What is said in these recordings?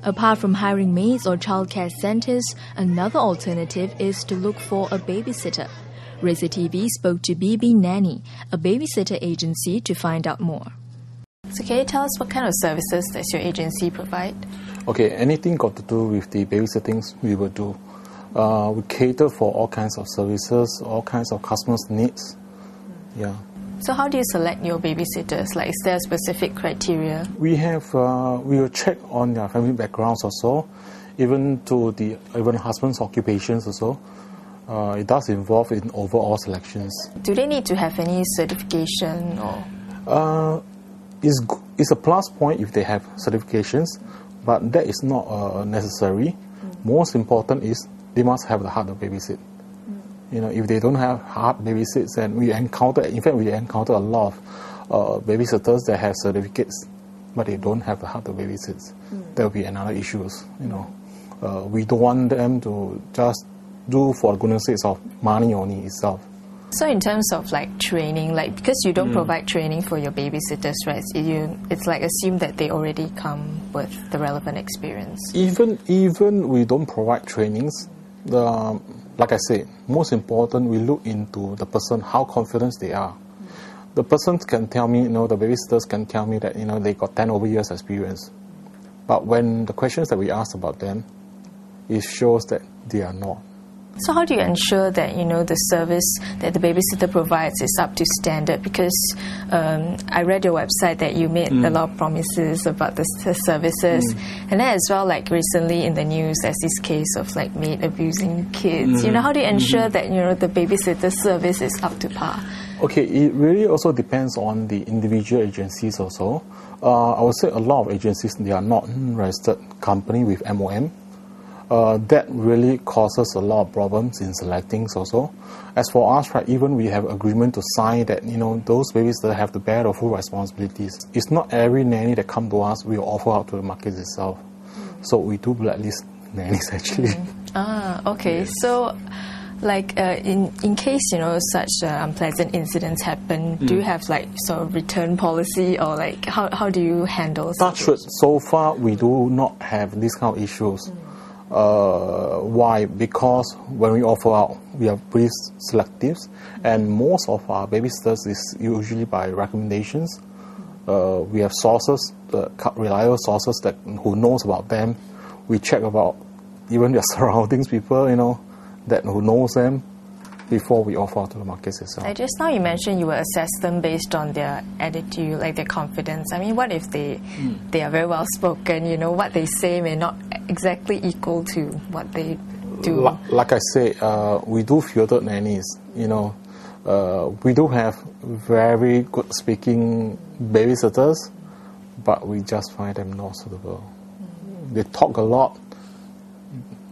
Apart from hiring maids or childcare centres, another alternative is to look for a babysitter. RazorTV spoke to BBnanny, a babysitter agency, to find out more. So can you tell us what kind of services does your agency provide? Okay, anything got to do with the babysitting, we will do. We cater for all kinds of services, all kinds of customers' needs. Yeah. So how do you select your babysitters? Like, is there a specific criteria? We will check on their family backgrounds also, even husband's occupations also. It does involve in overall selections. Do they need to have any certification or? It's a plus point if they have certifications, but that is not necessary. Most important is they must have the heart to babysit. You know, if they don't have heart babysits, and we encounter a lot of babysitters that have certificates, but they don't have the heart to babysit. There will be another issues. You know, we don't want them to just do for goodness sake of money only itself. So in terms of like training, like because you don't provide training for your babysitters, right? It's like assume that they already come with the relevant experience. Even we don't provide trainings. Like I said, most important, we look into the person, how confident they are. The person can tell me, the babysitters can tell me that, they got 10 over years experience. But when the questions that we ask about them, it shows that they are not. So how do you ensure that, the service that the babysitter provides is up to standard? Because I read your website that you made a lot of promises about the services. And then as well, like recently in the news, there's this case of like maid abusing kids. How do you ensure that, the babysitter service is up to par? Okay, it really also depends on the individual agencies also. I would say a lot of agencies, they are not registered company with MOM. That really causes a lot of problems in selecting also. As for us, right, even we have agreement to sign that, those babies that have to bear the full responsibilities. It's not every nanny that come to us will offer out to the market itself. So we do blacklist nannies actually. Okay. Yes. So, like in case, such unpleasant incidents happen, do you have like sort of return policy, or like how do you handle it? So far, we do not have these kind of issues. Why? Because when we offer out, we are pretty selective, and most of our babysitters is usually by recommendations. We have sources, reliable sources who knows about them. We check about even their surroundings, people, that who knows them before we offer out to the markets itself. Just now you mentioned you will assess them based on their attitude, like their confidence. I mean, what if they are very well spoken, what they say may not exactly equal to what they do? Like I say, we do filtered nannies, we do have very good speaking babysitters, but we just find them not suitable. They talk a lot.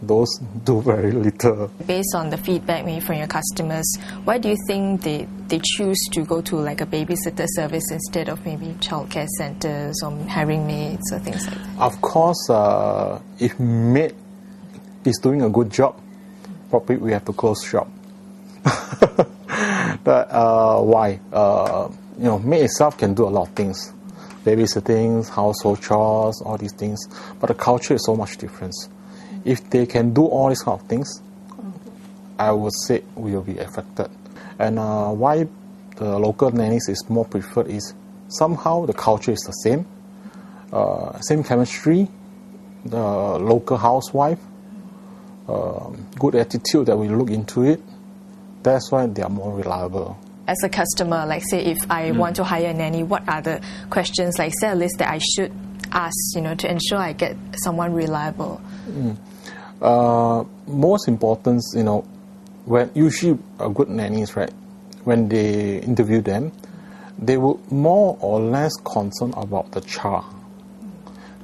Those do very little. Based on the feedback maybe from your customers, why do you think they choose to go to like a babysitter service instead of maybe childcare centres or hiring maids or things like that? Of course, if maid is doing a good job, probably we have to close shop. But why? Maid itself can do a lot of things. Babysitting, household chores, all these things. But the culture is so much different. If they can do all these kind of things, I would say we will be affected. And why the local nannies is more preferred is somehow the culture is the same chemistry, the local housewife, good attitude that we look into it. That's why they are more reliable. As a customer, like say if I want to hire a nanny, what are the questions, like say a list that I should ask, to ensure I get someone reliable? Most important, when usually good nannies, right, when they interview them, they will more or less concern about the child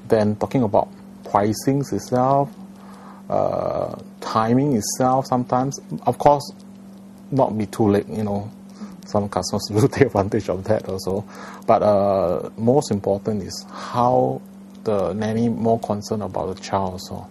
than talking about pricing itself, timing itself sometimes. Of course, not be too late, some customers will take advantage of that also. But most important is how the nanny more concerned about the child also.